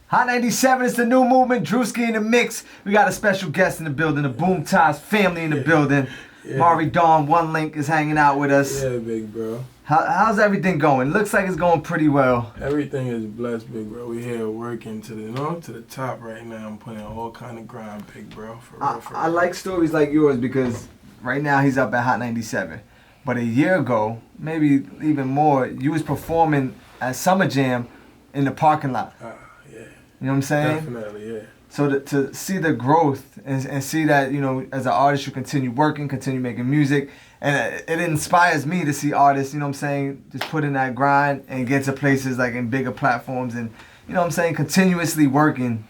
Hot 97 is the new movement. Drewski in the mix. We got a special guest in the building. The Boom Ties family in the building. Yeah. Marridon, One Link, is hanging out with us. Yeah, big bro. How's everything going? Looks like it's going pretty well. Everything is blessed, big bro. We here working to the top right now. I'm putting all kind of grind, big bro. For real. I like stories like yours because right now he's up at Hot 97. But a year ago, maybe even more, you was performing at Summer Jam in the parking lot. Yeah. You know what I'm saying? Definitely, yeah. So to see the growth and see that, you know, as an artist you continue working, continue making music, and it inspires me to see artists, you know what I'm saying, just put in that grind and get to places like in bigger platforms and, you know what I'm saying, continuously working.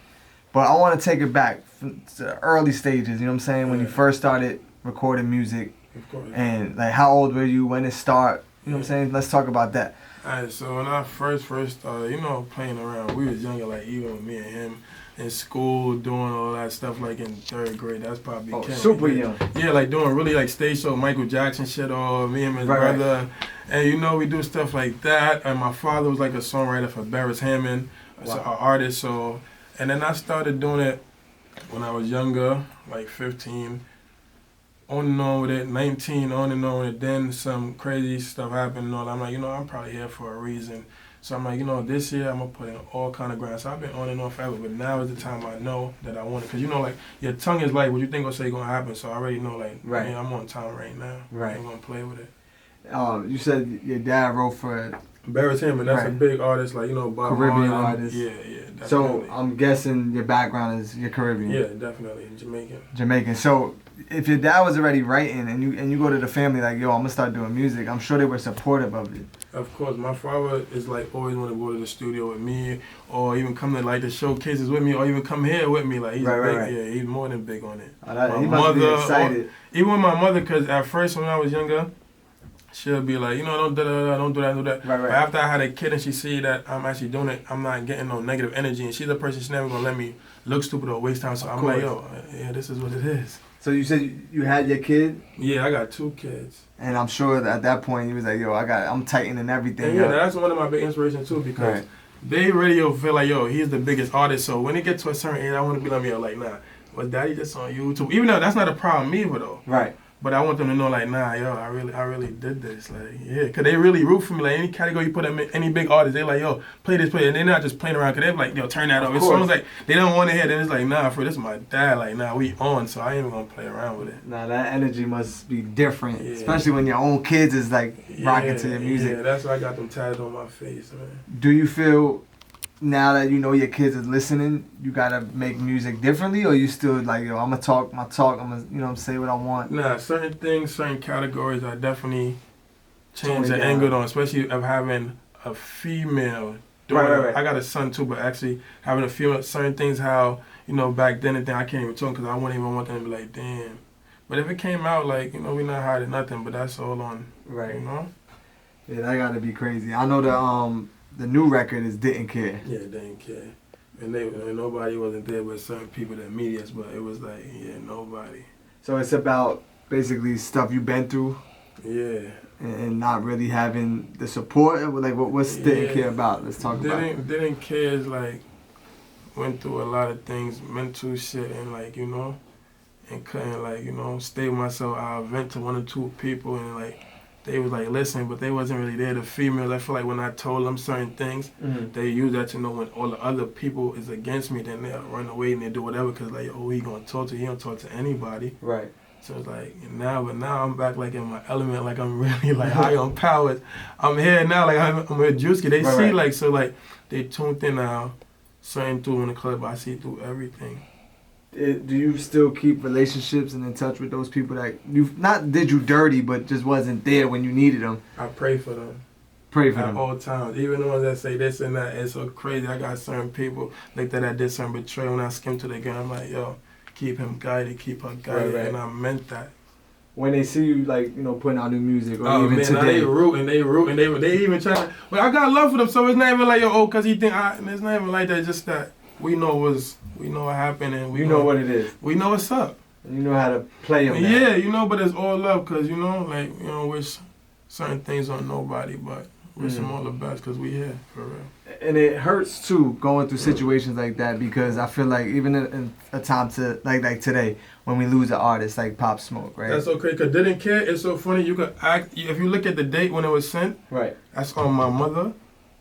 But I want to take it back to the early stages, you know what I'm saying, when you first started recording music. Of course. And like how old were you, when it started, you know what I'm saying? Let's talk about that. Alright, so when I first started, you know, playing around, we was younger, like even with me and him in school, doing all that stuff like in 3rd grade. That's probably super young. Yeah, like doing really like stage show Michael Jackson shit, or me and his brother. Right. And you know, we do stuff like that. And my father was like a songwriter for Barris Hammond, an artist. So, and then I started doing it when I was younger, like 15. On and on with it, 19, on and on with it. Then some crazy stuff happened and all. I'm like, you know, I'm probably here for a reason. So I'm like, you know, this year I'm going to put in all kind of grind. So I've been on and on forever, but now is the time I know that I want it. Because, you know, like, your tongue is like what you think will say going to happen. So I already know, like, man, I'm on time right now. Right. I'm going to play with it. You said your dad wrote for Barris Hammond, that's a big artist, like, you know, Bob Caribbean Marley. artist. Yeah, definitely. So I'm guessing your background is you're Caribbean. Yeah, definitely, Jamaican. So if your dad was already writing and you go to the family like, yo, I'm gonna start doing music, I'm sure they were supportive of it. Of course, my father is like always want to go to the studio with me, or even come to like the showcases with me, or even come here with me. Like he's big, yeah, he's more than big on it. He must be excited. Even with my mother, because at first when I was younger, she'll be like, you know, don't do that. Right. But after I had a kid and she see that I'm actually doing it, I'm not getting no negative energy. And she's a person, she's never gonna let me look stupid or waste time. So I'm like, yo, yeah, this is what it is. So you said you had your kid? Yeah, I got 2 kids. And I'm sure that at that point you was like, yo, I'm tightening everything. And yeah, that's one of my big inspirations too, because they really feel like, yo, he's the biggest artist. So when it gets to a certain age, I want to be like, yo, like, nah, was daddy just on YouTube? Even though that's not a problem either though. Right. But I want them to know, like, nah, yo, I really did this, like, yeah, because they really root for me. Like, any category you put them in, any big artist, they like, yo, play this, and they're not just playing around, because they're like, yo, turn that over. As soon as, like, they don't want to hear, then it's like, nah, this is my dad, like, nah, we on, so I ain't even going to play around with it. Nah, that energy must be different, especially when your own kids is, like, rocking to your music. Yeah, that's why I got them tatted on my face, man. Do you feel, now that you know your kids are listening, you gotta make music differently, or you still like, yo, I'm gonna talk my talk, I'm gonna, you know, say what I want? Nah, certain things, certain categories, I definitely change the angle on, especially of having a female daughter. Right. I got a son too, but actually having a female, certain things how, you know, back then and then I can't even talk because I wouldn't even want them to be like, damn. But if it came out like, you know, we not hiding nothing, but that's all on, you know? Yeah, that gotta be crazy. I know the new record is Didn't Care. Yeah, Didn't Care. And nobody wasn't there but certain people that meet us, but it was like, yeah, nobody. So it's about basically stuff you've been through? Yeah. And not really having the support? Like, what's Didn't Care about? Let's talk about it. Didn't Care is like, went through a lot of things, mental shit, and like, you know, and couldn't like, you know, stay with myself. I vent to 1 or 2 people and like, they was like listening, but they wasn't really there. The females, I feel like when I told them certain things, they use that to know when all the other people is against me, then they'll run away and they do whatever, because like, oh, he gonna talk to, he don't talk to anybody. Right. So it's like, now I'm back like in my element, like I'm really like high on powers. I'm here now, like I'm with Drewski. They see like, so like, they tuned in now, certain through in the club, I see through everything. Do you still keep relationships and in touch with those people that you not did you dirty, but just wasn't there when you needed them? I pray for them. Pray for them at all times. Even the ones that say this and that, it's so crazy. I got certain people like that I did some betrayal and I skimmed to the ground. I'm like, yo, keep him guided, keep her guided, and I meant that. When they see you, like, you know, putting out new music, or even today, they root, and they even try to. But I got love for them, so it's not even like, yo, cause he think it's not even like that. It's just that we know what happened, and we know what it is. We know what's up. You know how to play them. Yeah, you know, but it's all love, cause you know, like, you know, wish certain things on nobody, but Wish them all the best, because we here, for real. And it hurts too going through situations like that, because I feel like even in a time to like today when we lose an artist like Pop Smoke, right? That's so crazy, because Didn't Care, it's so funny. You could act, if you look at the date when it was sent, right? That's on my mother.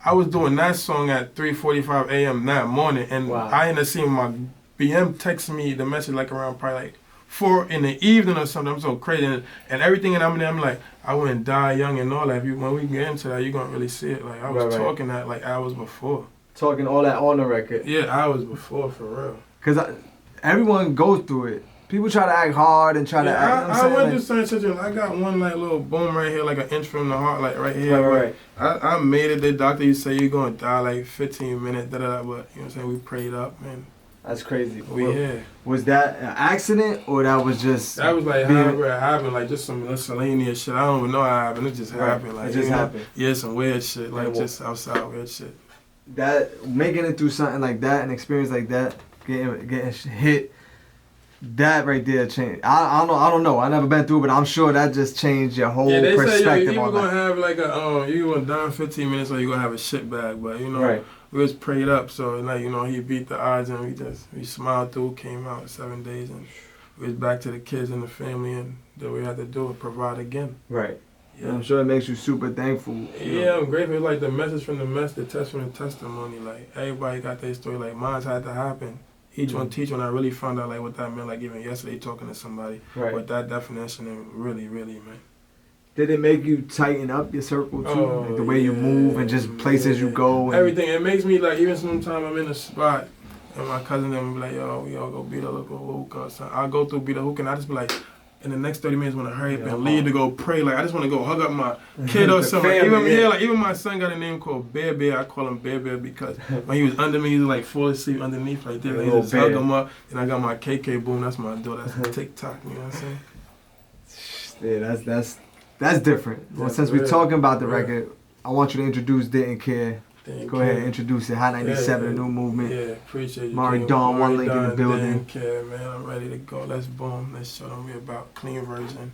I was doing that song at 3:45 a.m. that morning, and wow. I ended up seeing my BM text me the message like around probably like 4 in the evening or something. I'm so crazy, and everything, and I'm like, I wouldn't die young and all that. When we get into that, you're gonna really see it. Like I was talking that like hours before. Talking all that on the record. Yeah, hours before, for real. Cause everyone goes through it. People try to act hard and try to act. I went through certain situations. I got one like little boom right here, like an inch from the heart, like right here. Right. I made it. The doctor, you say you're gonna die like 15 minutes, but you know what I'm saying. We prayed up, man. That's crazy. We here. Was that an accident or that was just? That was like however it happened, like just some miscellaneous shit. I don't even know how it happened. It just happened. Like it just happened. Yeah, some weird shit, like just outside weird shit. That making it through something like that, an experience like that, getting hit. That right there changed. I don't know. I never been through it, but I'm sure that just changed your whole perspective. Say you were gonna have like you gonna die in 15 minutes or you gonna have a shit bag, but you know we was prayed up, so like he beat the odds and we smiled through, came out 7 days, and we was back to the kids and the family, and that we had to do it, provide again. Right. Yeah. I'm sure it makes you super thankful. Yeah, I'm grateful. Like the message from the mess, the test from the testimony. Like everybody got their story. Like mine's had to happen. Each one teach one. I really found out like what that meant. Like even yesterday talking to somebody, what that definition and really, man. Did it make you tighten up your circle too? Like the way you move and just places you go? And everything. It makes me like, even sometimes I'm in a spot and my cousin them be like, yo, we all go beat a little hookah or something. I'll go through beat a hookah and I just be like, in the next 30 minutes when I hurry up and leave to go pray, like I just want to go hug up my kid or something. Even my son got a name called Bear Bear. I call him Bear Bear because when he was under me, he was like fall asleep underneath right there. Like, just hug him up. And I got my KK Boom. That's my daughter. That's TikTok. You know what I'm saying? Yeah, that's different. Well, since we're talking about the record, I want you to introduce Didn't Care. Go ahead and introduce it. Hot 97, a new movement. Yeah, appreciate you. Marridon, one link in the building. Didn't Care, man. I'm ready to go. Let's boom. Let's show them we about clean version.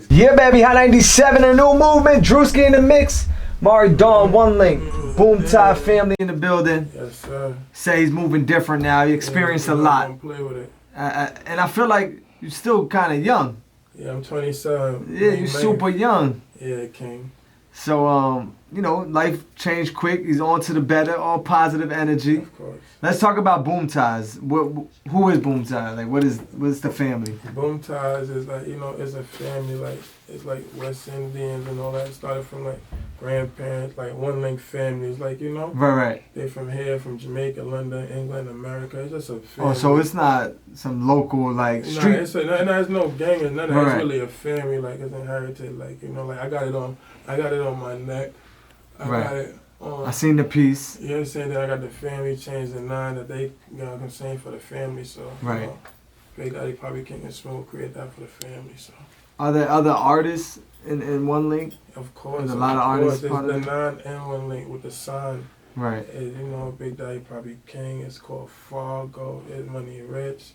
Yeah, baby. Hot 97, a new movement. Drewski in the mix. Marridon, one link. Boom Tie family in the building. Yes, sir. Say he's moving different now. He experienced a lot. I'm play with it. And I feel like you're still kind of young. Yeah, I'm 27. Yeah, you're super young. Yeah, King. So, life changed quick. He's on to the better, all positive energy. Of course. Let's talk about Boom Ties. Who is Boom Ties? Like, what's the family? Boom Ties is like, it's a family. Like, it's like West Indians and all that. It started from like grandparents, like one link families, like, Right. They're from here, from Jamaica, London, England, America. It's just a family. Oh, so it's not some local, like, street? There's no gang or none of that. It's really a family, like, it's inherited, like, like, I got it on my neck. I got it on. I seen the piece. You know what I'm saying? Then I got the family changed the 9 that they got concerned for the family, so. Right. Big Daddy Poppy King and Smoke create that for the family, so. Are there other artists in one link? Of course. There's a lot of artists. There's the 9 and one link with the sign. Right. And, Big Daddy Poppy King. It's called Fargo. It's Money Rich.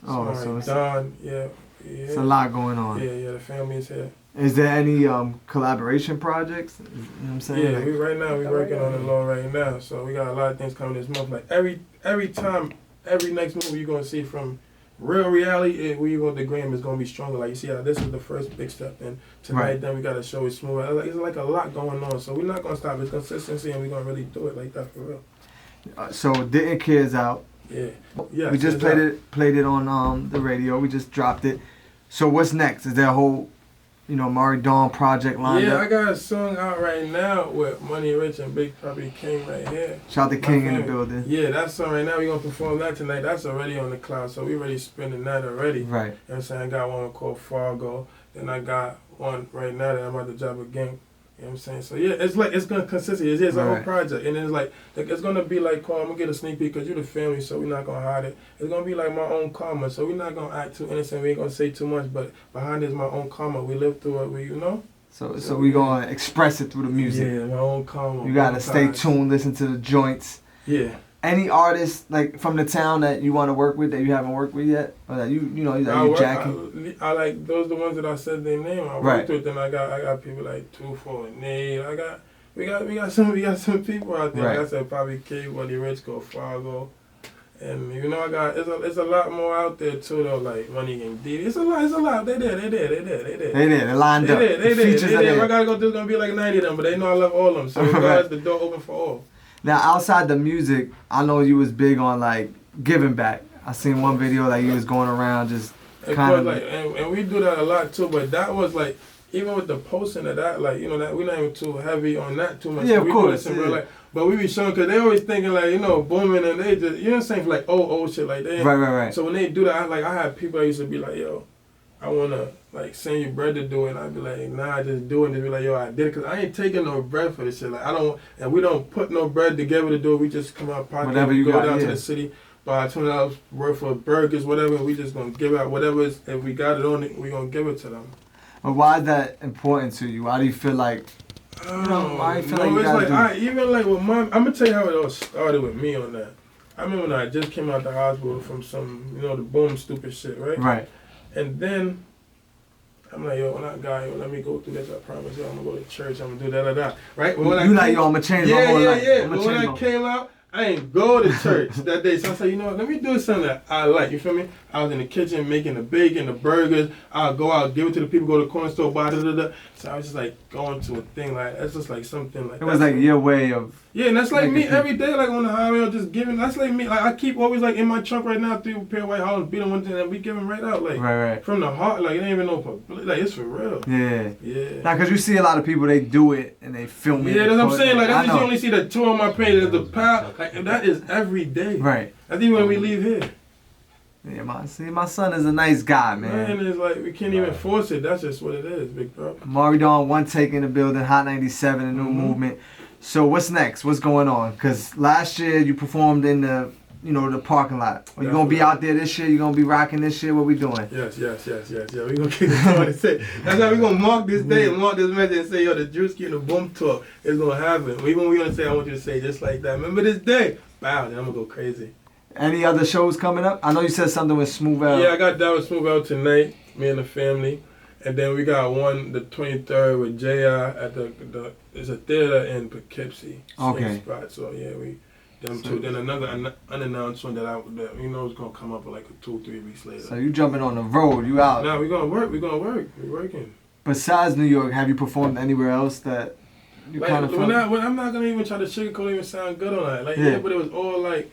Oh, so it's Don. Yeah. It's a lot going on. Yeah. The family is here. Is there any collaboration projects? You know what I'm saying? Yeah, we're working on the law right now. So we got a lot of things coming this month. Like every time, every next movie you're gonna see from real reality, the gram is gonna be stronger. Like you see how this is the first big step. And tonight, then we gotta show it smooth. It's like a lot going on. So we're not gonna stop. It's consistency, and we're gonna really do it like that for real. So Didn't Care is out. Yeah. Yeah. We just played it on the radio. We just dropped it. So what's next? Is there a whole Marridon project lined up? Yeah, I got a song out right now with Money Rich and Big Poppy King right here. Shout out to King in the building. Yeah, that song right now, we're going to perform that tonight. That's already on the cloud, so we already spending that already. Right. You know what I'm saying? I got one called Fargo. Then I got one right now that I'm about to drop again. You know what I'm saying? So yeah, it's going to consistency. It's a whole project. And it's it's going to be like, I'm going to get a sneak peek because you're the family, so we're not going to hide it. It's going to be like my own karma, so we're not going to act too innocent. We ain't going to say too much, but behind it is my own karma. We live through it, So we going to express it through the music. Yeah, my own karma. You got to stay tuned, listen to the joints. Yeah. Any artists like from the town that you want to work with that you haven't worked with yet, or that you jacking? I like those the ones that I said their name. I worked with them. I got people like 2-4 and Nate. I got We got some people out there. Right. Like I said, probably K, Money Rich, Go Fargo. And you know, it's a lot more out there too though, like Money Gang D. It's a lot. They did. They lined up. They The features did. are there. I gotta go through, it's gonna be like 90 of them, but they know I love all of them. So regardless, the door open for all. Now, outside the music, I know you was big on like giving back. I seen one video like you was going around just kind of like, and we do that a lot too. But that was like, even with the posting of that, like, you know, that we're not even too heavy on that too much. Yeah, we of course. Do real, like, but we be showing, because they always thinking like, you know, booming, and they just, you know what I'm saying, for like old shit like that. Right. So when they do that, I had people that used to be like, yo, I wanna like send you bread to do it, and I'd be like, nah, just do it, and just be like, yo, I did it, cause I ain't taking no bread for this shit. Like, I don't, and we don't put no bread together to do it. We just come out pocket, Whatever you go got, down yeah. to the city, buy $20 worth of burgers, whatever. We just gonna give out whatever. If we got it on it, we gonna give it to them. But why is that important to you? Why do you feel like, why do you feel like you it's gotta like, do it? even like with I'm gonna tell you how it all started with me on that. I remember when I just came out the hospital from some, you know, the boom stupid shit, right? Right. And then I'm like, yo, when I got yo, let me go through this. I promise you, I'm gonna go to church. I'm gonna do da. Right? But when You like, yo, I'm gonna change my whole life. Yeah. But when I came out, I ain't go to church that day. So I said, you know what, let me do something that I like. You feel me? I was in the kitchen making the bacon, the burgers. I'll go out, give it to the people, go to the corner store, buy da. So I was just like going to a thing like, that's just like something like it was like your way of. Yeah, and that's like me every day, like on the highway, I'm just giving. That's like me. Like I keep always like in my trunk right now, 3 pair of White Hollins, beat them one thing, and we give them right out, like Right. from the heart. Like it ain't even no, like it's for real. Yeah. Now, cause you see a lot of people, they do it and they film it. Yeah, that's what I'm saying. Like that's just you know. only see the 2 on my page. There's the pal. Like that is every day. Right. That's even when we leave here. Yeah, my son is a nice guy, man. Man, it's like we can't even force it. That's just what it is, big bro. Marridon, one take in the building, Hot 97, a new movement. So what's next? What's going on? Cause last year you performed in the, you know, the parking lot. Are you gonna be out there this year? You gonna be rocking this year? What we doing? Yes. Yeah, we gonna keep it going and say. That's how we gonna mark this day and mark this message and say, yo, the Drewski and the boom tour is gonna happen. Even we gonna say, I want you to say just like that. Remember this day? Wow, then I'm gonna go crazy. Any other shows coming up? I know you said something with Smooth Out. Yeah, I got that with Smooth Out tonight, me and the family. And then we got one the 23rd with J.I. at there's a theater in Poughkeepsie. Okay. Spot. So yeah, them two. Then another unannounced one that you know is gonna come up like 2-3 weeks later. So you jumping on the road, you out. Nah, we're working. Besides New York, have you performed anywhere else that you like, kind of I'm not gonna even try to sugarcoat even sound good on that. Like yeah, but it was all like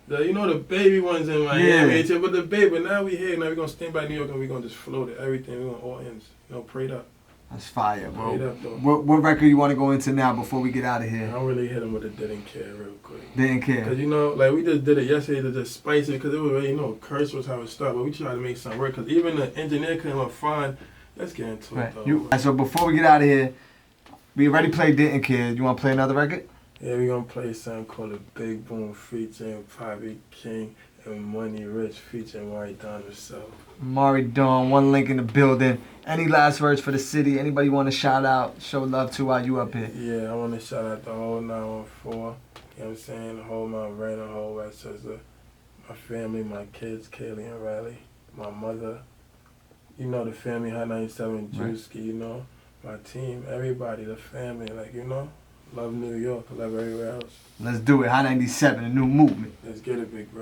the baby ones in Miami, but the baby. But now we here. Now we gonna stand by New York and we gonna just float it. Everything we gonna all ends. You know, prayed up. That's fire, bro. Prayed up, though. What record you want to go into now before we get out of here? I really hit him with a Didn't Care real quick. Didn't Care. Cause you know, like we just did it yesterday to just spice it, cause it was really, curse was how it started. But we tried to make something work. Cause even the engineer came up fine. Let's get into it though. So before we get out of here, we already played Didn't Care. You want to play another record? Yeah, we gonna play something called The Big Boom featuring Bobby King and Money Rich featuring Marridon himself. Marridon, one link in the building. Any last words for the city? Anybody want to shout out, show love to while you up here? Yeah, I want to shout out the whole 914. You know what I'm saying? The whole Mount Vernon, the whole Westchester. My family, my kids, Kaylee and Riley. My mother. You know the family, Hot 97, Drewski, you know. My team, everybody, the family, like, you know. Love New York, love everywhere else. Let's do it. Hot 97, a new movement. Let's get it, big bro.